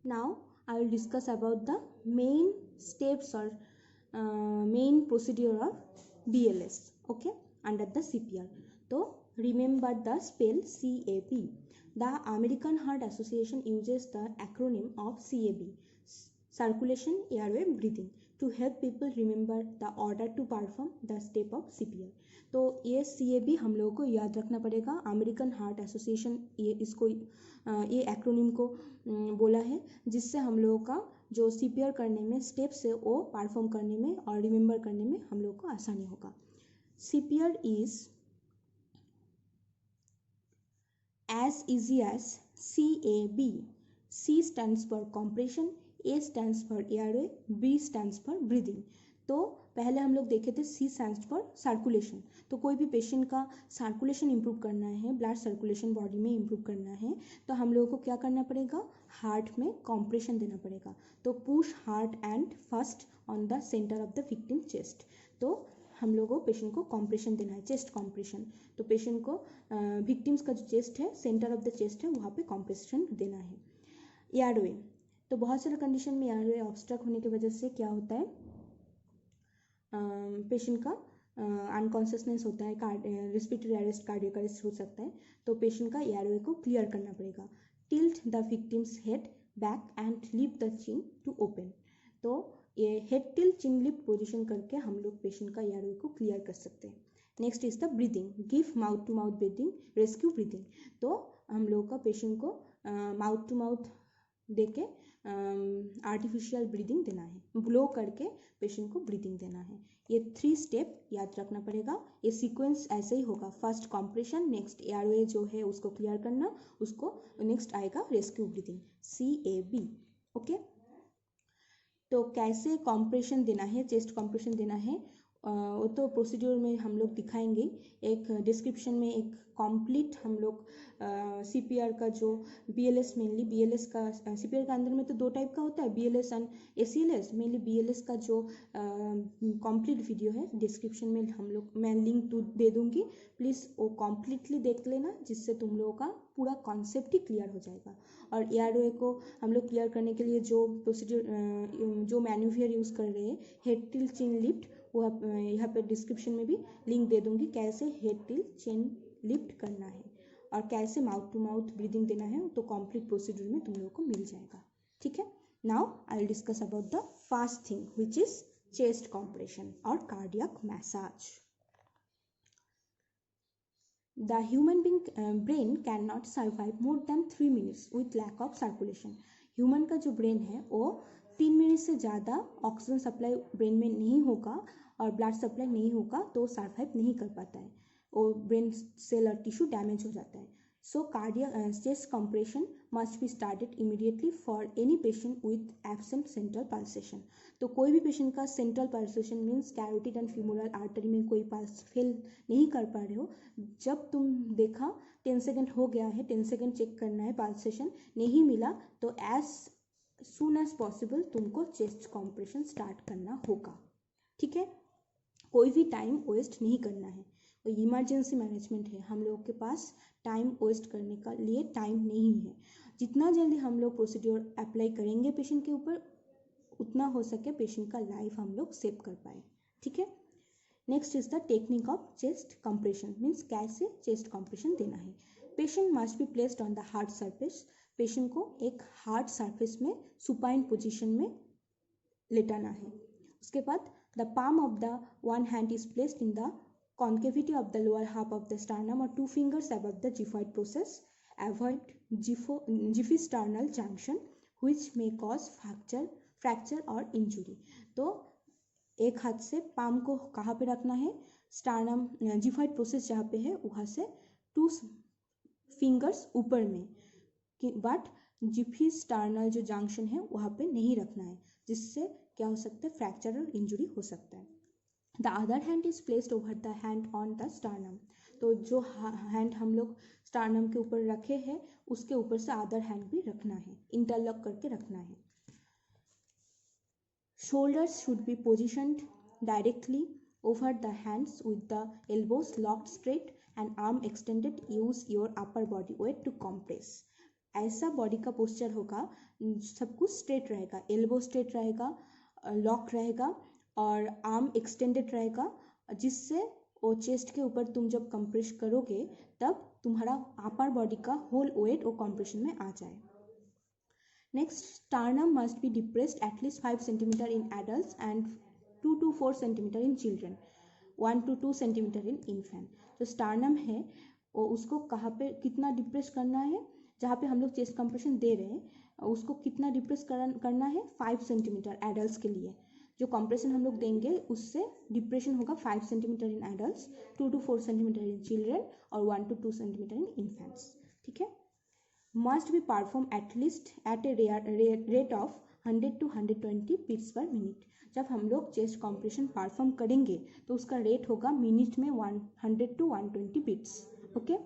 Now I will discuss about the main steps or main procedure of BLS, okay, under the CPR. So remember the spell CAB. The American Heart Association uses the acronym of CAB, circulation, airway, breathing, to help people remember the order to perform the step of CPR. तो ये CAB हम लोगों को याद रखना पड़ेगा. American heart association ये acronym को बोला है, जिससे हम लोगों का जो CPR करने में स्टेप्स है वो परफॉर्म करने में और रिमेंबर करने में हम लोग को आसानी होगा. CPR is as easy as CAB. C stands for compression, A stands for airway, B stands for breathing. तो पहले हम लोग देखे थे C stands for सर्कुलेशन. तो कोई भी पेशेंट का सर्कुलेशन इम्प्रूव करना है, ब्लड सर्कुलेशन बॉडी में इम्प्रूव करना है, तो हम लोगों को क्या करना पड़ेगा, हार्ट में कॉम्प्रेशन देना पड़ेगा. तो push heart and first on the centre of the victim chest. तो हम लोगों को पेशेंट को कॉम्प्रेशन देना है, चेस्ट कॉम्प्रेशन. तो पेशेंट को विक्टिम्स का जो चेस्ट है, सेंटर ऑफ द चेस्ट है, वहाँ पे कॉम्प्रेशन देना है. एयरवे, तो बहुत सारे कंडीशन में एयरवे ऑब्स्ट्रक्ट होने की वजह से क्या होता है, पेशेंट का अनकॉन्शियसनेस होता है, रेस्पिरेटरी अरेस्ट, कार्डियक अरेस्ट हो सकता है. तो पेशेंट का एयरवे को क्लियर करना पड़ेगा. Tilt the victim's head back and leave the chin to open. तो ये head tilt chin lift position करके हम लोग पेशेंट का एयरवे को क्लियर कर सकते हैं. Next is the breathing. Give mouth to mouth breathing, rescue breathing. तो हम लोग का पेशेंट को माउथ टू माउथ देके आर्टिफिशियल ब्रीदिंग देना है, ब्लो करके पेशेंट को ब्रीदिंग देना है. ये 3 स्टेप याद रखना पड़ेगा. ये सीक्वेंस ऐसे ही होगा, फर्स्ट कॉम्प्रेशन, नेक्स्ट एयरवे जो है उसको क्लियर करना, उसको नेक्स्ट आएगा रेस्क्यू ब्रीदिंग, CAB. ओके. तो कैसे कॉम्प्रेशन देना है, चेस्ट कॉम्प्रेशन देना है, वो तो प्रोसीड्यूर में हम लोग दिखाएंगे. एक डिस्क्रिप्शन में एक कंप्लीट हम लोग CPR का जो BLS, मेनली BLS का CPR का अंदर में तो 2 टाइप का होता है, BLS and ACLS. Mainly BLS का जो कंप्लीट वीडियो है डिस्क्रिप्शन में मैं लिंक दे दूँगी. प्लीज़ वो कम्प्लीटली देख लेना, जिससे तुम लोगों का पूरा कॉन्सेप्ट ही क्लियर हो जाएगा. और एयरवे को हम लोग क्लियर करने के लिए जो प्रोसीड्यूर जो मैन्यूवर यूज़ कर रहे हैं, हेड टिल चिन लिफ्ट, वो यहाँ पे डिस्क्रिप्शन में भी लिंक दे दूँगी, कैसे हेड टिल चिन लिफ्ट करना है और कैसे माउथ टू माउथ ब्रीदिंग देना है. तो कंप्लीट प्रोसीड्यूर में तुम लोगों को मिल जाएगा. ठीक है. Now I will discuss about the first thing which is chest compression और cardiac massage. The human brain cannot survive more than 3 minutes with lack of circulation. Human का जो ब्रेन है वो 3 मिनट से ज़्यादा ऑक्सीजन सप्लाई ब्रेन में नहीं होगा और ब्लड सप्लाई नहीं होगा तो सर्वाइव नहीं कर पाता है, और ब्रेन सेल और टिश्यू डैमेज हो जाता है. So cardiac chest compression must be started immediately for any patient with absent central pulsation. तो कोई भी पेशेंट का central pulsation means carotid and femoral artery में कोई पल्स फेल नहीं कर पा रहे हो, जब तुम देखा 10 सेकेंड हो गया है, 10 सेकेंड चेक करना है, पल्सेशन नहीं मिला, तो एज सून एज पॉसिबल तुमको चेस्ट कॉम्प्रेशन स्टार्ट करना होगा. ठीक है. कोई भी टाइम वेस्ट नहीं करना है. इमरजेंसी मैनेजमेंट है, हम लोगों के पास टाइम वेस्ट करने का लिए टाइम नहीं है. जितना जल्दी हम लोग प्रोसीड्योर अप्लाई करेंगे पेशेंट के ऊपर, उतना हो सके पेशेंट का लाइफ हम लोग सेव कर पाए. ठीक है. Next is the technique of chest compression, means कैसे चेस्ट कंप्रेशन देना है. Patient must be placed on the hard surface. Patient को एक हार्ड सरफेस में सुपाइन पोजीशन में लेटाना है. उसके बाद the palm of the one hand is placed in the concavity of the lower half of the sternum or 2 fingers above the xiphoid process. Avoid xipho-sternal junction which may cause fracture or injury. तो एक हाथ से palm को कहाँ पे रखना है, स्टार्नम जिफाइड process जहाँ पे है वहाँ से 2 फिंगर्स ऊपर में, बट जिफी-स्टर्नल जो जंक्शन है वहाँ पे नहीं रखना है, जिससे क्या हो सकता है, फ्रैक्चर और इंजुरी हो सकता है. The other hand is placed over the hand on the sternum. तो जो हैंड हम लोग स्टार्नम के ऊपर रखे हैं उसके ऊपर से अदर हैंड भी रखना है, इंटरलॉक करके रखना है. Shoulders should be positioned directly over the hands with the elbows locked straight and arm extended. Use your upper body weight to compress. ऐसा बॉडी का पोस्चर होगा, सब कुछ स्ट्रेट रहेगा, एल्बो स्ट्रेट रहेगा, लॉक रहेगा और आर्म एक्सटेंडेड रहेगा, जिससे वो चेस्ट के ऊपर तुम जब कंप्रेस करोगे तब तुम्हारा अपर बॉडी का होल वेट वो कंप्रेशन में आ जाए। Next, sternum must be depressed at least 5 cm in adults and 2 to 4 cm in children, 1 to 2 cm in infant। जो sternum है वो उसको कहाँ पे कितना डिप्रेस करना है, जहाँ पे हम लोग चेस्ट कंप्रेशन दे रहे हैं उसको कितना डिप्रेस करना है 5 सेंटीमीटर एडल्ट्स के लिए। जो कंप्रेशन हम लोग देंगे उससे डिप्रेशन होगा 5 centimetre in adults, 2 to 4 centimetre in children और 1 to 2 सेंटीमीटर इन इन्फेंट्स। ठीक है। Must be perform at least at a rate of 100 to 120 beats per minute. जब हम लोग चेस्ट कॉम्प्रेशन परफॉर्म करेंगे तो उसका रेट होगा मिनट में 100 to 120 beats. Okay.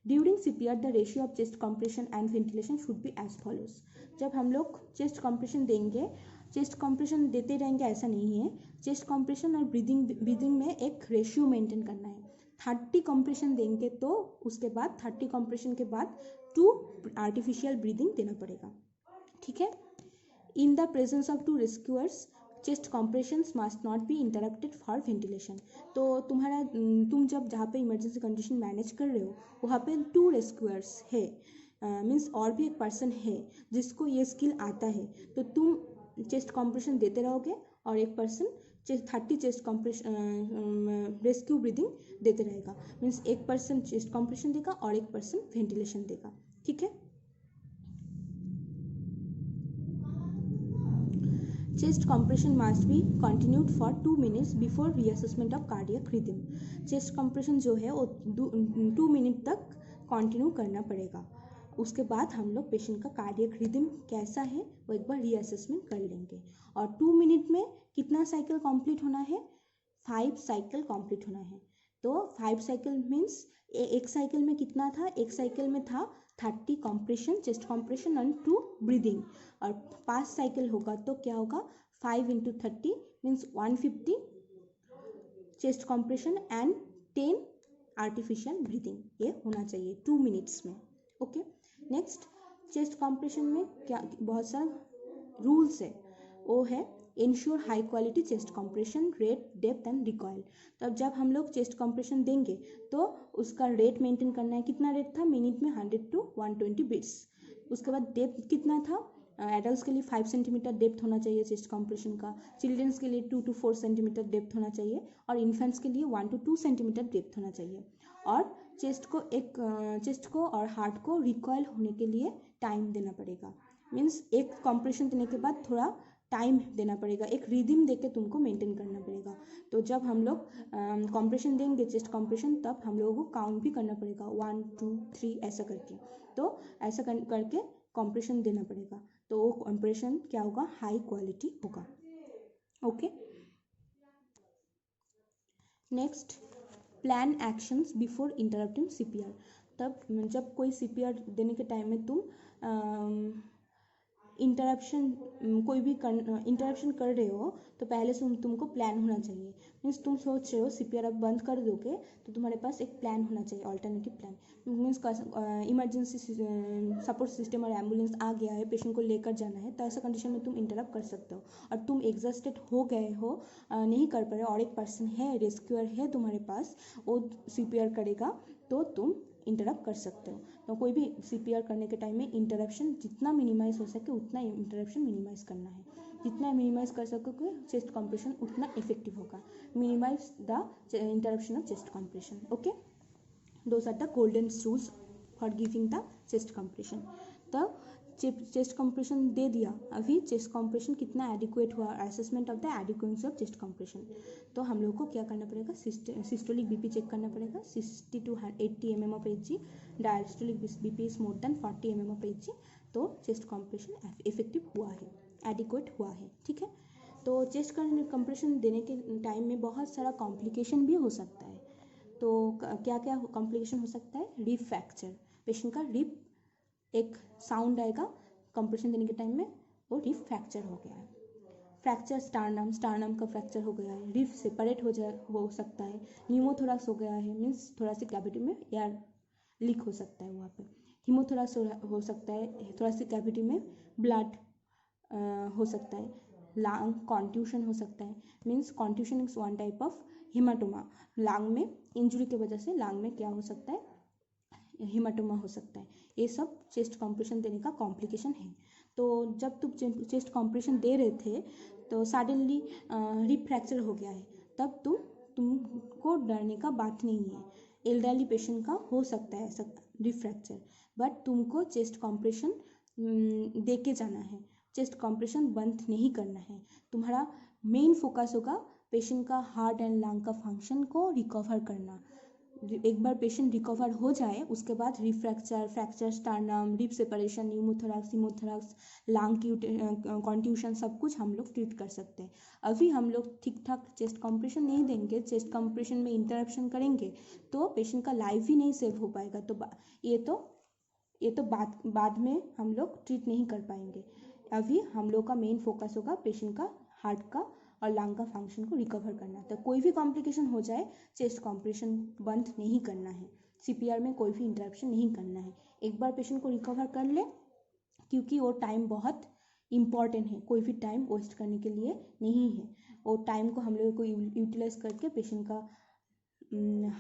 During CPR the ratio of chest compression and ventilation should be as follows. जब हम लोग चेस्ट कॉम्प्रेशन देंगे, चेस्ट कॉम्प्रेशन देते रहेंगे ऐसा नहीं है, चेस्ट कॉम्प्रेशन और ब्रीदिंग में एक रेशियो मेंटेन करना है। 30 कॉम्प्रेशन देंगे तो उसके बाद 30 कॉम्प्रेशन के बाद 2 आर्टिफिशियल ब्रीदिंग देना पड़ेगा। ठीक है। In the presence of 2 rescuers chest compressions must not be interrupted for ventilation. तो तुम जब जहाँ पे इमरजेंसी कंडीशन मैनेज कर रहे हो वहाँ पे 2 रेस्क्यूअर्स है, मीन्स और भी एक पर्सन है जिसको ये स्किल आता है, तो तुम चेस्ट कॉम्प्रेशन देते रहोगे और एक person 30 chest compression rescue breathing देते रहेगा। मीन्स एक पर्सन चेस्ट कॉम्प्रेशन देगा और एक पर्सन वेंटिलेशन देगा। ठीक है। Chest compression must be continued for 2 minutes before reassessment of cardiac rhythm. Chest compression जो है वो 2 मिनट तक कंटिन्यू करना पड़ेगा। उसके बाद हम लोग पेशेंट का कार्डियक रिदम कैसा है वो एक बार रीअसेसमेंट कर लेंगे। और 2 मिनट में कितना साइकिल कंप्लीट होना है, 5 साइकिल कंप्लीट होना है। तो 5 साइकिल मीन्स एक साइकिल में कितना था, एक साइकिल में था 30 compression chest compression and 2 breathing, और 5 साइकिल होगा तो क्या होगा 5 into 30 means 150 chest compression and 10 artificial breathing, ये होना चाहिए 2 मिनट्स में। ओके। नेक्स्ट, चेस्ट कंप्रेशन में क्या बहुत सारा रूल्स है, वो है ensure high quality chest compression rate depth and recoil. तब जब हम लोग चेस्ट कंप्रेशन देंगे तो उसका रेट मेंटेन करना है। कितना रेट था, मिनट में 100 to 120 बीट्स। उसके बाद डेप्थ कितना था, एडल्ट्स के लिए 5 सेंटीमीटर डेप्थ होना चाहिए चेस्ट कंप्रेशन का, चिल्ड्रंस के लिए 2 to 4 सेंटीमीटर डेप्थ होना चाहिए और इन्फेंट्स के लिए 1 to 2 सेंटीमीटर डेप्थ होना चाहिए। और चेस्ट को और हार्ट को रिकॉयल होने के लिए टाइम देना पड़ेगा। मीन्स एक कंप्रेशन देने के बाद थोड़ा टाइम देना पड़ेगा, एक रिदम देके तुमको मेंटेन करना पड़ेगा। तो जब हम लोग कंप्रेशन देंगे चेस्ट कंप्रेशन तब हम लोगों को काउंट भी करना पड़ेगा 1 2 3 ऐसा करके। तो ऐसा करके कंप्रेशन देना पड़ेगा, तो वो कंप्रेशन क्या होगा, हाई क्वालिटी होगा। Okay. Next, plan actions before interrupting CPR. तब जब कोई सीपीआर देने के टाइम में तुम कोई भी इंटरप्शन कर रहे हो तो पहले से तुमको प्लान होना चाहिए। मीन्स तुम सोच रहे हो सीपीआर अब बंद कर दोगे तो तुम्हारे पास एक प्लान होना चाहिए, alternative plan. Means emergency support system और एम्बुलेंस आ गया है, पेशेंट को लेकर जाना है, तो ऐसा कंडीशन में तुम इंटरप्ट कर सकते हो और तुम एग्जॉस्टेड हो गए हो, नहीं कर पा रहे और एक पर्सन है रेस्क्यूअर है तुम्हारे पास, वो सीपीआर करेगा तो तुम इंटरप्ट कर सकते हो। तो कोई भी सीपीआर करने के टाइम में इंटरप्शन जितना मिनिमाइज हो सके उतना इंटरप्शन मिनिमाइज करना है। जितना मिनिमाइज कर सकोगे चेस्ट कंप्रेशन उतना इफेक्टिव होगा। Minimize the interruption of chest compression. Okay, those are the golden rules for giving the chest compression. तो चेस्ट कंप्रेशन दे दिया, अभी चेस्ट कंप्रेशन कितना एडिक्वेट हुआ, assessment of the adequacy of chest compression. तो हम लोग को क्या करना पड़ेगा, सिस्टोलिक बीपी चेक करना पड़ेगा 60 to 80 mm of Hg, diastolic BP is more than 40 mm of Hg। तो चेस्ट कंप्रेशन इफेक्टिव हुआ है, एडिक्वेट हुआ है। ठीक है। तो चेस्ट कंप्रेशन देने के टाइम में बहुत सारा कॉम्प्लिकेशन भी हो सकता है। तो क्या क्या कॉम्प्लिकेशन हो सकता है, रिब फ्रैक्चर, पेशेंट का रिब एक साउंड आएगा कंप्रेशन देने के टाइम में, वो रिब फ्रैक्चर हो गया है। फ्रैक्चर स्टार्नम का फ्रैक्चर हो गया है, रिब सेपरेट हो सकता है, न्यूमोथोरैक्स हो गया है, मीन्स थोड़ा सी कैविटी में एयर लीक हो सकता है वहाँ पे। हीमोथोरैक्स हो सकता है, थोरेसिक कैविटी में ब्लड हो सकता है, लंग कॉन्ट्यूशन हो सकता है, means contusion is one type of hematoma, lung में इंजुरी की वजह से लंग में क्या हो सकता है, हीमाटोमा हो सकता है। ये सब चेस्ट कॉम्प्रेशन देने का कॉम्प्लिकेशन है। तो जब तुम चेस्ट कॉम्प्रेशन दे रहे थे तो सडनली रिब फ्रैक्चर हो गया है, तब तुमको डरने का बात नहीं है। एल्डरली पेशेंट का हो सकता है ऐसा रिब फ्रैक्चर, बट तुमको चेस्ट कॉम्प्रेशन दे के जाना है, चेस्ट कॉम्प्रेशन बंद नहीं करना है। तुम्हारा मेन फोकस होगा पेशेंट का हार्ट एंड लंग का फंक्शन को रिकवर करना। एक बार पेशेंट रिकवर हो जाए उसके बाद rib fracture, fracture sternum, rib separation, pneumothorax, hemothorax, lung की कॉन्ट्यूशन सब कुछ हम लोग ट्रीट कर सकते हैं। अभी हम लोग ठीक ठाक चेस्ट कॉम्प्रेशन नहीं देंगे, चेस्ट कॉम्प्रेशन में इंटरप्शन करेंगे तो पेशेंट का लाइफ ही नहीं सेव हो पाएगा। तो ये तो बाद में हम लोग ट्रीट नहीं कर पाएंगे। अभी हम लोग का मेन फोकस होगा पेशेंट का हार्ट का और लंग का फंक्शन को रिकवर करना। तो कोई भी कॉम्प्लिकेशन हो जाए चेस्ट कॉम्प्रेशन बंद नहीं करना है, सीपीआर में कोई भी इंटरप्शन नहीं करना है। एक बार पेशेंट को रिकवर कर ले, क्योंकि वो टाइम बहुत इम्पॉर्टेंट है, कोई भी टाइम वेस्ट करने के लिए नहीं है। वो टाइम को हम लोग को यूटिलाइज करके पेशेंट का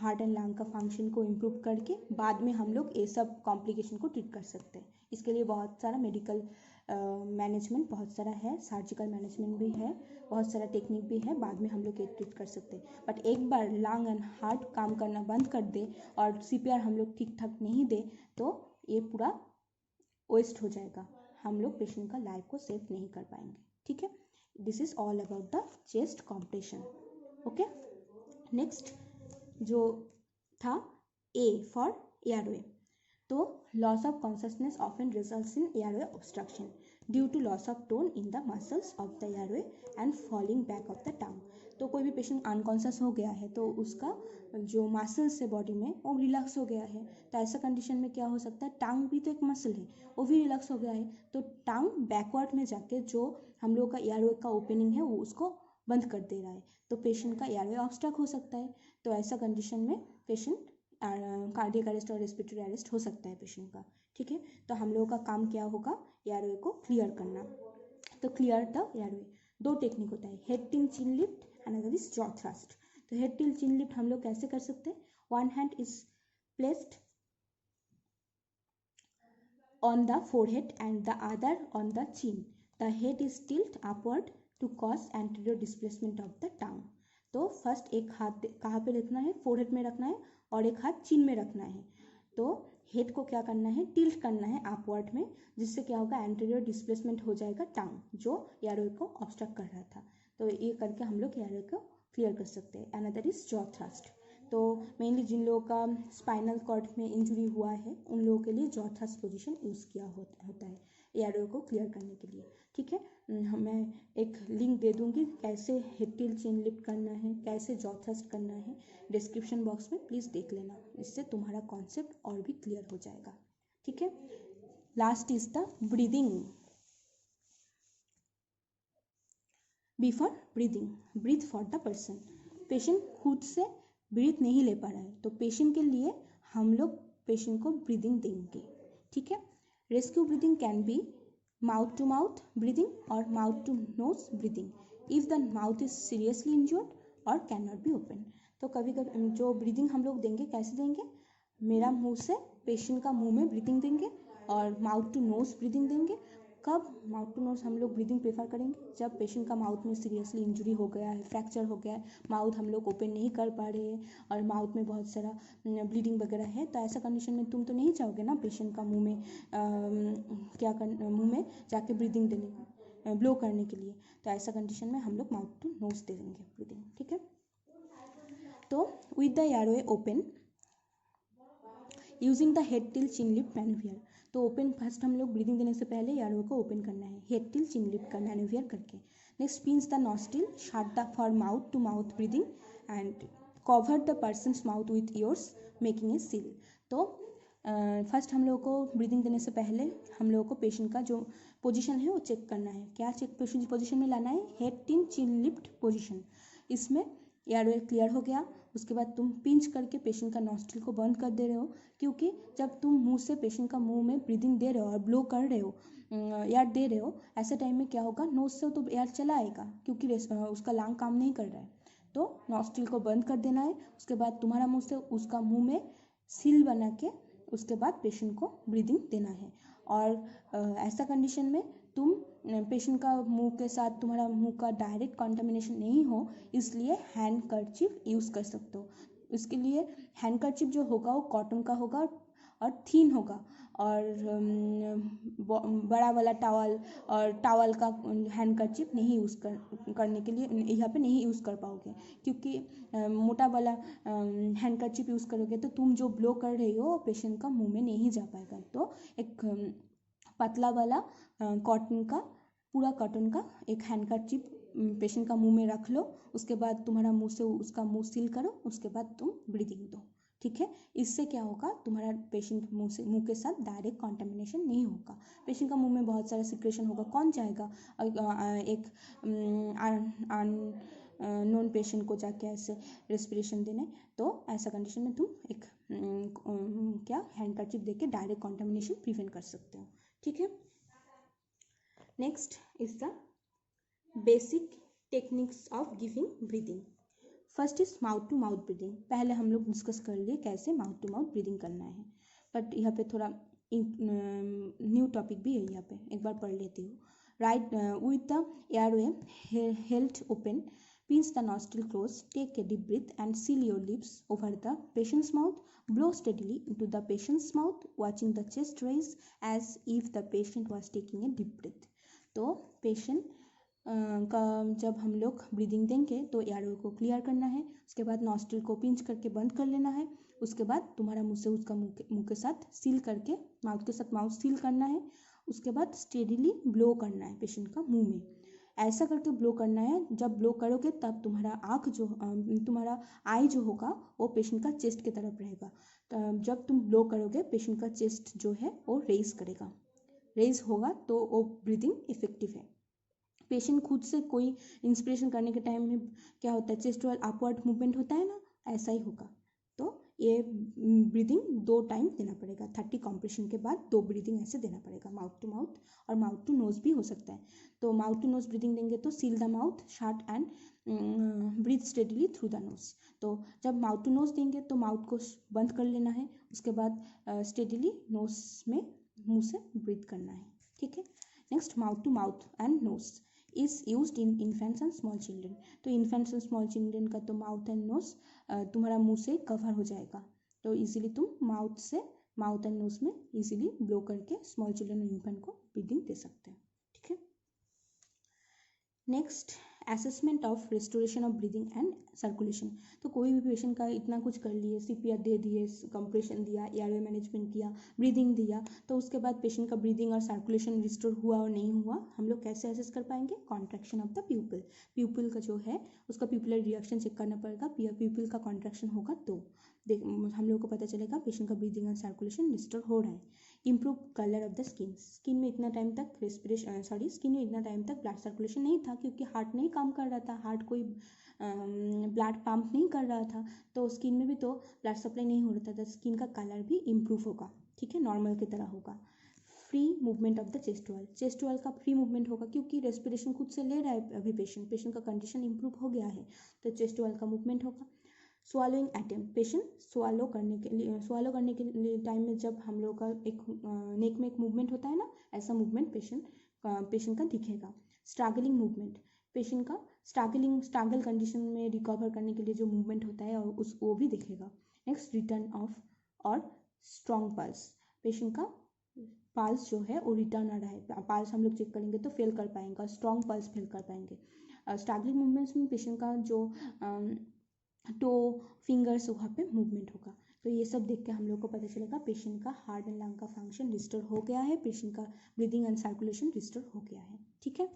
हार्ट एंड लंग का फंक्शन को इम्प्रूव करके बाद में हम लोग ये सब कॉम्प्लिकेशन को ट्रीट कर सकते हैं। इसके लिए बहुत सारा मेडिकल मैनेजमेंट बहुत सारा है, सर्जिकल मैनेजमेंट भी है, बहुत सारा टेक्निक भी है, बाद में हम लोग ये ट्रीट कर सकते हैं। बट एक बार लंग एंड हार्ट काम करना बंद कर दे और सीपीआर हम लोग ठीक ठाक नहीं दे तो ये पूरा वेस्ट हो जाएगा, हम लोग पेशेंट का लाइफ को सेव नहीं कर पाएंगे। ठीक है, this is all about the chest compression. Okay, next जो था ए फॉर एयरवे। तो loss of consciousness often results in airway obstruction due to loss of tone in the muscles of the airway and falling back of the tongue. तो कोई भी patient unconscious हो गया है तो उसका जो मसल्स है बॉडी में वो रिलैक्स हो गया है, तो ऐसा कंडीशन में क्या हो सकता है, टंग भी तो एक मसल है, वो भी रिलैक्स हो गया है, तो टंग बैकवर्ड में जाके जो हम लोग का एयरवे का ओपनिंग है वो उसको बंद कर दे रहा है, तो पेशेंट का एयरवे ऑब्स्ट्रक्ट हो सकता है। तो ऐसा कंडीशन में पेशेंट कार्डियक अरेस्ट और रेस्पिरेटरी अरेस्ट हो सकता है पेशेंट का। ठीक है, तो हम लोगों का काम क्या होगा, एयरवे को क्लियर करना। तो क्लियर द एयरवे, दो टेक्निक होता है, head tilt chin lift, another is jaw thrust. तो हेड टिल चिन लिफ्ट हम लोग कैसे कर सकते हैं, one hand is placed on the forehead and the other on the chin. The head is tilt upward to cause anterior displacement of the tongue. तो first एक हाथ कहाँ पे रखना है, फोरहेड में रखना है और एक हाथ चिन में रखना है। तो हेड को क्या करना है, टिल्ट करना है अपवर्ड में, जिससे क्या होगा, एंटीरियर डिस्प्लेसमेंट हो जाएगा टंग जो एयरवे को ऑब्स्ट्रक्ट कर रहा था। तो ये करके हम लोग एयरवे को क्लियर कर सकते हैं। Another is jaw thrust. तो मेनली जिन लोगों का स्पाइनल कॉर्ड में इंजरी हुआ है उन लोगों के लिए जॉ थ्रस्ट पोजीशन यूज़ किया होता है एयरवे को क्लियर करने के लिए। ठीक है, मैं एक लिंक दे दूंगी कैसे हेड टिल चिन लिफ्ट करना है, कैसे जॉ थ्रस्ट करना है, डिस्क्रिप्शन बॉक्स में प्लीज़ देख लेना, इससे तुम्हारा कॉन्सेप्ट और भी क्लियर हो जाएगा। ठीक है, last is the breathing. B for breathing, breathe for the person. Patient खुद से ब्रीथ नहीं ले पा रहा है तो पेशेंट के लिए हम लोग पेशेंट को ब्रीदिंग देंगे। ठीक है, rescue breathing can be mouth to mouth breathing और mouth to nose breathing if the mouth is seriously injured और कैन नॉट बी ओपन। तो कभी कभी जो ब्रीदिंग हम लोग देंगे कैसे देंगे, मेरा मुंह से पेशेंट का मुंह में ब्रीदिंग देंगे और माउथ टू नोज ब्रीदिंग देंगे। कब माउथ टू नोज हम लोग ब्रीदिंग प्रेफर करेंगे, जब पेशेंट का माउथ में सीरियसली इंजरी हो गया है, फ्रैक्चर हो गया है, माउथ हम लोग ओपन नहीं कर पा रहे हैं और माउथ में बहुत सारा ब्लीडिंग वगैरह है, तो ऐसा कंडीशन में तुम तो नहीं चाहोगे ना पेशेंट का मुंह में मुंह में जाके ब्रीदिंग देने ब्लो करने के लिए। तो ऐसा कंडीशन में हम लोग माउथ टू नोज दे देंगे ब्रीदिंग। ठीक है, तो with the airway open using the head tilt chin lift manoeuvre. तो ओपन फर्स्ट हम लोग ब्रीदिंग देने से पहले एयरवे को ओपन करना है हेड टिल चिन लिफ्ट का मैन्यूवर करके। Next pinch the nostril, shut the for mouth to mouth breathing and cover the person's mouth with yours making a seal. तो फर्स्ट हम लोगों को ब्रीदिंग देने से पहले हम लोगों को पेशेंट का जो पोजीशन है वो चेक करना है। क्या चेक पोजीशन में लाना है, head tilt chin lift position. इसमें एयरवे क्लियर हो गया। उसके बाद तुम पिंच करके पेशेंट का नॉस्ट्रिल को बंद कर दे रहे हो, क्योंकि जब तुम मुंह से पेशेंट का मुंह में ब्रीदिंग दे रहे हो और ब्लो कर रहे हो, एयर दे रहे हो, ऐसे टाइम में क्या होगा, नोज से तो एयर चला आएगा क्योंकि उसका लंग काम नहीं कर रहा है, तो नॉस्ट्रिल को बंद कर देना है। उसके बाद तुम्हारा मुंह से उसका मुंह में सील बना के उसके बाद पेशेंट को ब्रीदिंग देना है। और ऐसा कंडीशन में तुम पेशेंट का मुंह के साथ तुम्हारा मुंह का डायरेक्ट कंटामिनेशन नहीं हो, इसलिए हैंड कर्चीफ यूज़ कर सकते हो। इसके लिए हैंड कर्चीफ जो होगा वो कॉटन का होगा और थीन होगा, और बड़ा वाला टावल और टावल का हैंड कर्चीफ नहीं यूज़ करने के लिए यहाँ पे नहीं यूज़ कर पाओगे, क्योंकि मोटा वाला हैंड कर्चीफ यूज़ करोगे तो तुम जो ब्लो कर रही हो पेशेंट का मुंह में नहीं जा पाएगा। तो एक पतला वाला कॉटन का, पूरा कॉटन का एक हैंड कर्चीफ पेशेंट का मुंह में रख लो। उसके बाद तुम्हारा मुंह से उसका मुंह सील करो, उसके बाद तुम ब्रीदिंग दो, ठीक है। इससे क्या होगा, तुम्हारा पेशेंट मुंह के साथ डायरेक्ट कंटामिनेशन नहीं होगा। पेशेंट का मुंह में बहुत सारा सिक्रेशन होगा, कौन चाहेगा एक नॉन पेशेंट को जाके ऐसे रेस्पिरेशन देने। तो ऐसा कंडीशन में तुम एक क्या हैंड कर्चीफ देके डायरेक्ट कंटामिनेशन प्रिवेंट कर सकते हो, ठीक है। Next is the basic techniques of giving breathing. First is mouth to mouth breathing. पहले हम लोग डिस्कस कर लिए कैसे माउथ टू माउथ ब्रीदिंग करना है, बट यहाँ पे थोड़ा न्यू टॉपिक भी है, यहाँ पे एक बार पढ़ लेती हूँ। Right with the airway held open, pinch the nostril close, take a deep breath and seal your lips over the patient's mouth. Blow steadily into the patient's mouth, watching the chest raise as if the patient was taking a deep breath. तो patient का जब हम लोग breathing देंगे तो airway को clear करना है, उसके बाद नॉस्ट्रिल को पिंच करके बंद कर लेना है। उसके बाद तुम्हारा मुंह से उसका मुंह के साथ सील करके, माउथ के साथ माउथ सील करना है। उसके बाद स्टेडीली ब्लो करना है पेशेंट का मुंह में, ऐसा करके ब्लो करना है। जब ब्लो करोगे तब तुम्हारा आँख जो तुम्हारा आई जो होगा वो पेशेंट का चेस्ट की तरफ रहेगा। तो जब तुम ब्लो करोगे पेशेंट का चेस्ट जो है वो रेज करेगा, रेज होगा तो वो ब्रीदिंग इफेक्टिव है। पेशेंट खुद से कोई इंस्पिरेशन करने के टाइम में क्या होता है, चेस्ट वाल अपवर्ड मूवमेंट होता है ना, ऐसा ही होगा। तो ये ब्रीदिंग 2 टाइम देना पड़ेगा, 30 कॉम्प्रेशन के बाद 2 ब्रीदिंग ऐसे देना पड़ेगा, माउथ टू माउथ और माउथ टू नोज भी हो सकता है। तो माउथ टू नोज ब्रीदिंग देंगे तो seal the mouth shut and breathe steadily through the nose. तो जब माउथ टू नोज देंगे तो माउथ को बंद कर लेना है, उसके बाद स्टेडली नोज में मुंह से ब्रीथ करना है, ठीक है। Next mouth to mouth and nose is used in infants and small children. तो इन्फेंट्स एंड स्मॉल चिल्ड्रन का तो माउथ एंड नोज तुम्हारा मुंह से कवर हो जाएगा, तो इजीली तुम माउथ एंड नोज में इजीली ब्लो करके स्मॉल चिल्ड्रन और इन्फेंट को ब्रीदिंग दे सकते हैं, ठीक है। Next assessment of restoration of breathing and circulation. तो कोई भी पेशेंट का इतना कुछ कर लिए, सीपीआर दे दिए, कंप्रेशन दिया, एयरवे मैनेजमेंट किया, ब्रीदिंग दिया, तो उसके बाद पेशेंट का ब्रीदिंग और सर्कुलेशन रिस्टोर हुआ और नहीं हुआ, हम लोग कैसे असेस कर पाएंगे, कॉन्ट्रैक्शन ऑफ द प्यूपिल। प्यूपिल का जो है उसका प्यूपिलर रिएक्शन चेक करना पड़ेगा, प्यूपिल का कॉन्ट्रैक्शन होगा तो हम लोग को पता चलेगा पेशेंट का ब्रीदिंग एंड सर्कुलेशन रिस्टोर हो रहा है। Improve colour of the skin. Skin में इतना टाइम तक ब्लड सर्कुलेशन नहीं था, क्योंकि हार्ट नहीं काम कर रहा था, हार्ट कोई ब्लड पंप नहीं कर रहा था, तो स्किन में भी तो ब्लड सप्लाई नहीं हो रहा था, तो स्किन का कलर भी इम्प्रूव होगा, ठीक है, नॉर्मल की तरह होगा। Free movement of the chest wall. Chest wall का फ्री मूवमेंट होगा, क्योंकि रेस्पिरेशन खुद से ले रहा है अभी पेशेंट का कंडीशन इम्प्रूव हो गया है, तो चेस्ट वॉल का मूवमेंट होगा। Swallowing attempt. पेशेंट स्वालो करने के लिए टाइम में जब हम लोग का एक नेक में एक मूवमेंट होता है ना, ऐसा मूवमेंट पेशेंट का दिखेगा। Struggling movement. पेशेंट का स्ट्रगल कंडीशन में रिकवर करने के लिए जो मूवमेंट होता है और वो भी दिखेगा। नेक्स्ट रिटर्न ऑफ और स्ट्रॉन्ग पल्स। पेशेंट का पल्स जो है वो रिटर्न आ रहा है, पल्स हम लोग चेक करेंगे तो फेल कर पाएंगे, स्ट्रॉन्ग पल्स फेल कर पाएंगे। स्ट्रगलिंग मूवमेंट्स में पेशेंट का जो टो फिंगर्स वहाँ पे मूवमेंट होगा। तो ये सब देख के हम लोग को पता चलेगा पेशेंट का हार्ट एंड लंग का फंक्शन रिस्टोर हो गया है, पेशेंट का ब्रीदिंग एंड सर्कुलेशन रिस्टोर हो गया है, ठीक है।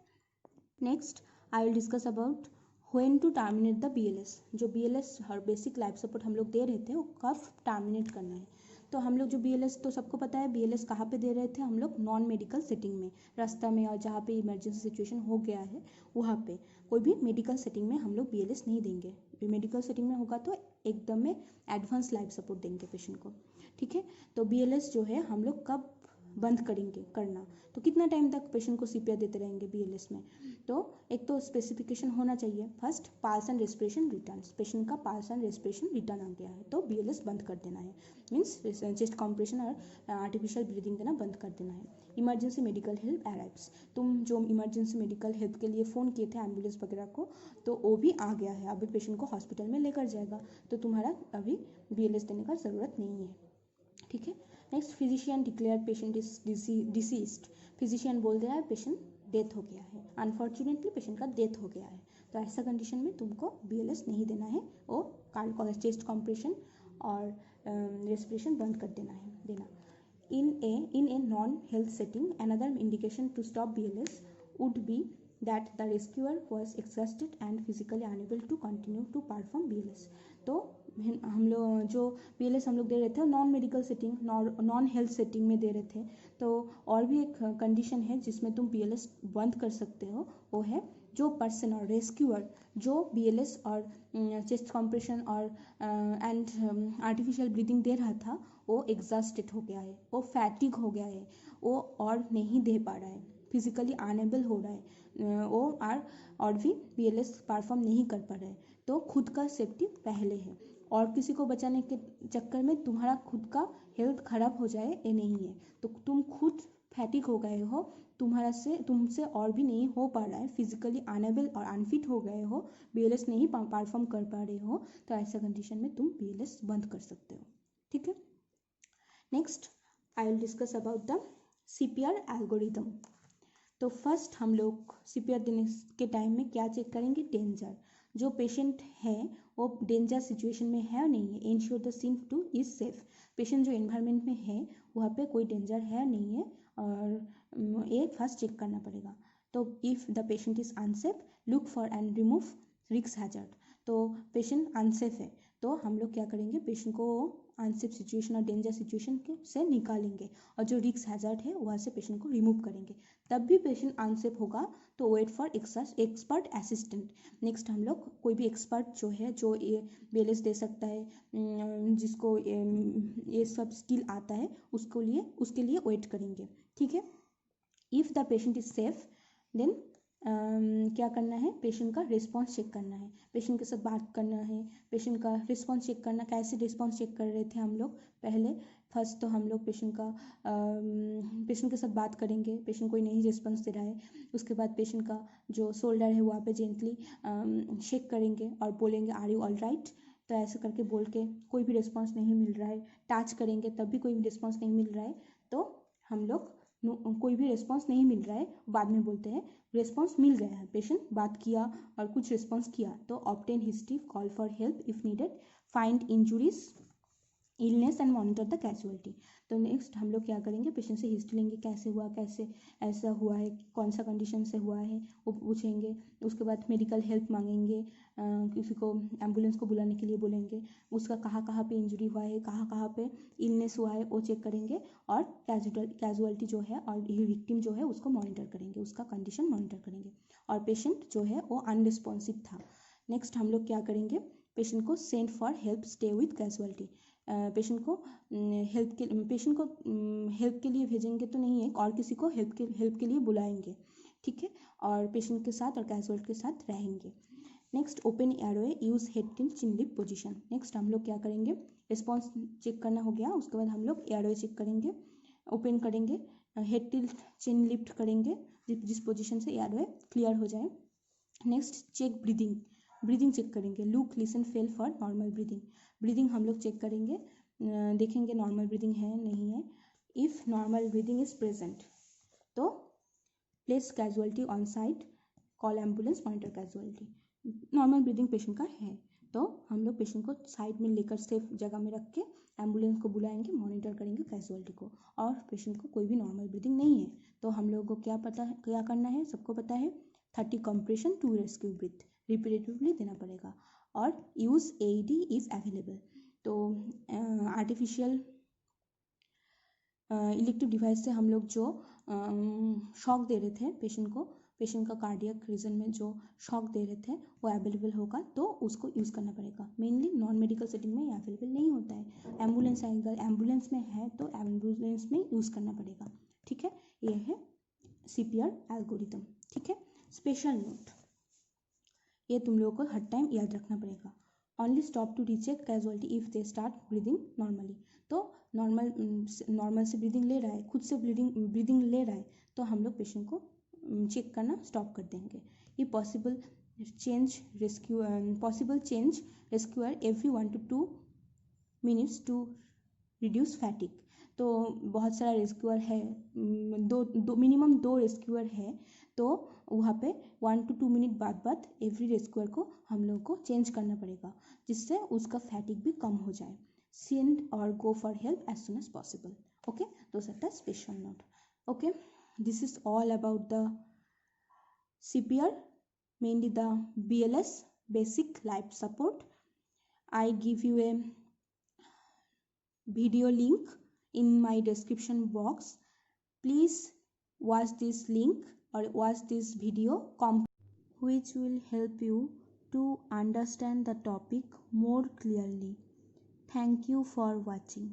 Next I will discuss about when to terminate the BLS। जो BLS हर बेसिक लाइफ सपोर्ट हम लोग दे रहे थे वो कब टर्मिनेट करना है। तो हम लोग जो BLS तो सबको पता है BLS कहाँ पे दे रहे थे हम लोग, नॉन मेडिकल सेटिंग में, रास्ता में और जहाँ पे इमरजेंसी सिचुएशन हो गया है वहाँ पे। कोई भी मेडिकल सेटिंग में हम लोग BLS नहीं देंगे। मेडिकल सेटिंग में होगा तो एकदम में एडवांस लाइफ सपोर्ट देंगे पेशेंट को, ठीक है। तो BLS जो है हम लोग कब बंद करेंगे करना, तो कितना टाइम तक पेशेंट को CPR देते रहेंगे BLS में। तो एक तो स्पेसिफिकेशन होना चाहिए, first pulse and respiration return, patient का पल्स एंड रेस्पिरेशन रिटर्न आ गया है तो BLS बंद कर देना है, मीन्स चेस्ट कॉम्प्रेशन और आर्टिफिशियल ब्रीदिंग देना बंद कर देना है। इमरजेंसी मेडिकल हेल्प अराइव्स, तुम जो इमरजेंसी मेडिकल हेल्प के लिए फ़ोन किए थे एम्बुलेंस वगैरह को, तो वो भी आ गया है, अभी पेशेंट को हॉस्पिटल में लेकर जाएगा, तो तुम्हारा अभी BLS देने का ज़रूरत नहीं है, ठीक है। Next, physician declare patient is deceased, physician बोल दे रहा है पेशेंट डेथ हो गया है, अनफॉर्चुनेटली पेशेंट का डेथ हो गया है, तो ऐसा कंडीशन में तुमको BLS नहीं देना है, वो चेस्ट कॉम्प्रेशन और रेस्पिरेशन बंद कर देना। In a non-health setting, another indication to stop BLS would be that the rescuer was exhausted and physically unable to continue to perform BLS. तो हम लोग जो BLS हम लोग दे रहे थे non medical setting, non health setting में दे रहे थे, तो और भी एक कंडीशन है जिसमें तुम BLS बंद कर सकते हो, वो है जो पर्सन और रेस्क्यूअर जो BLS और चेस्ट कॉम्प्रेशन और एंड आर्टिफिशियल ब्रीदिंग दे रहा था वो एग्जॉस्टेड हो गया है, वो फैटिग हो गया है, वो और नहीं दे पा रहा है, फिजिकली अनेबल हो रहा है, वो और भी BLS परफॉर्म नहीं कर पा रहा है, तो खुद का सेफ्टी पहले है, और किसी को बचाने के चक्कर में तुम्हारा खुद का हेल्थ खराब हो जाए ये नहीं है, तो तुम खुद फैटिक हो गए हो, तुमसे और भी नहीं हो पा रहा है, फिजिकली अनेबल और अनफिट हो गए हो, BLS नहीं परफॉर्म कर पा रहे हो, तो ऐसा कंडीशन में तुम BLS बंद कर सकते हो, ठीक है। Next I will discuss about the CPR algorithm. तो फर्स्ट हम लोग CPR देने के टाइम में क्या चेक करेंगे, डेंजर, जो पेशेंट है वो डेंजर सिचुएशन में है और नहीं है, ensure the scene to is safe, patient जो एनवायरनमेंट में है वहाँ पे कोई डेंजर है नहीं है, और ये फर्स्ट चेक करना पड़ेगा। तो if the patient is unsafe look for and remove risk hazard, तो पेशेंट अनसेफ है तो हम लोग क्या करेंगे, पेशेंट को अनसेफ सिचुएशन और डेंजर सिचुएशन से निकालेंगे, और जो रिस्क हैजर्ड है वहाँ से पेशेंट को रिमूव करेंगे। तब भी पेशेंट अनसेफ होगा तो wait for expert assistant. Next हम लोग कोई भी एक्सपर्ट जो है जो ये BLS दे सकता है, जिसको ये सब स्किल आता है उसके लिए वेट करेंगे, ठीक है। If the patient is safe then क्या करना है, पेशेंट का रिस्पॉन्स चेक करना है, पेशेंट के साथ बात करना है, पेशेंट का रिस्पॉन्स चेक करना, कैसे रिस्पॉन्स चेक कर रहे थे हम लोग पहले, फर्स्ट तो हम लोग पेशेंट के साथ बात करेंगे, पेशेंट कोई नहीं रिस्पॉन्स दे रहा है, उसके बाद पेशेंट का जो शोल्डर है वहाँ पे जेंटली शेक करेंगे और बोलेंगे आर यू ऑल राइट, तो ऐसे करके बोल के कोई भी रिस्पॉन्स नहीं मिल रहा है, टच करेंगे तब भी कोई भी रिस्पॉन्स नहीं मिल रहा है, तो हम लोग कोई भी रिस्पॉन्स नहीं मिल रहा है बाद में बोलते हैं रिस्पॉन्स मिल गया है, पेशेंट बात किया और कुछ रिस्पॉन्स किया, तो obtain history, call for help if needed, find injuries illness and monitor the casualty. तो नेक्स्ट हम लोग क्या करेंगे, पेशेंट से हिस्ट्री लेंगे, कैसे हुआ, कैसे ऐसा हुआ है, कौन सा कंडीशन से हुआ है वो पूछेंगे, उसके बाद मेडिकल हेल्प मांगेंगे, किसी को एम्बुलेंस को बुलाने के लिए बोलेंगे, उसका कहाँ कहाँ पे इंजरी हुआ है, कहाँ कहाँ पे इलनेस हुआ है वो चेक करेंगे, और कैजुअलिटी जो है और विक्टिम जो है उसको मॉनिटर करेंगे, उसका कंडीशन मॉनिटर करेंगे, और पेशेंट जो है वो अनरिस्पॉन्सिव था। नेक्स्ट हम लोग क्या करेंगे, पेशेंट को send for help stay with casualty, patient को हेल्प के लिए भेजेंगे तो नहीं है, और किसी को हेल्प के लिए बुलाएंगे, ठीक है, और पेशेंट के साथ और कैजुअलिटी के साथ रहेंगे। Next open airway, use head tilt chin lift position. Next हम लोग क्या करेंगे, रिस्पॉन्स चेक करना हो गया, उसके बाद हम लोग एयरवे चेक करेंगे, ओपन करेंगे, हेड टिल चिन लिफ्ट करेंगे जिस पोजीशन से एयरवे क्लियर हो जाए। नेक्स्ट चेक ब्रीदिंग चेक करेंगे, look listen fail for normal breathing हम लोग चेक करेंगे, देखेंगे नॉर्मल ब्रीदिंग है नहीं है, if normal breathing is present तो place casualty on site, call ambulance, monitor casualty. Normal breathing patient का है तो हम लोग पेशेंट को साइड में लेकर सेफ जगह में रख के एम्बुलेंस को बुलाएंगे, मॉनिटर करेंगे कैजुअलिटी को, और पेशेंट को कोई भी नॉर्मल ब्रीदिंग नहीं है तो हम लोगों को क्या करना है, सबको पता है 30 compression to rescue breath repetitively देना पड़ेगा, और यूज़ AED इफ़ अवेलेबल। तो आर्टिफिशियल इलेक्टिव डिवाइस से हम लोग जो शॉक दे रहे थे पेशेंट को, पेशेंट का कार्डियक रीजन में जो शॉक दे रहे थे वो अवेलेबल होगा तो उसको यूज़ करना पड़ेगा। मेनली नॉन मेडिकल सेटिंग में ये अवेलेबल नहीं होता है। एम्बुलेंस अगर एम्बुलेंस में है तो एम्बुलेंस में यूज़ करना पड़ेगा। ठीक है, ये है CPR एल्गोरिथम। ठीक है, स्पेशल नोट, ये तुम लोगों को हर टाइम याद रखना पड़ेगा। Only stop to recheck casualty if they start breathing normally. तो नॉर्मल से ब्रीदिंग ले रहा है, खुद से ब्रीदिंग ले रहा है तो हम लोग पेशेंट को चेक करना स्टॉप कर देंगे। ये possible change rescuer every 1 to 2 minutes to reduce fatigue. तो बहुत सारा रेस्क्यूअर है, मिनिमम 2 रेस्क्यूअर है, तो वहाँ पे 1 to 2 मिनट बाद एवरी रेस्क्यूअर को हम लोग को चेंज करना पड़ेगा जिससे उसका फैटिक भी कम हो जाए। सेंड और go for help as soon as possible. Okay, those are the special note. Okay, this is all about the CPR, mainly the BLS, basic life support. I give you a video link in my description box. Please watch this link or watch this video which will help you to understand the topic more clearly. Thank you for watching.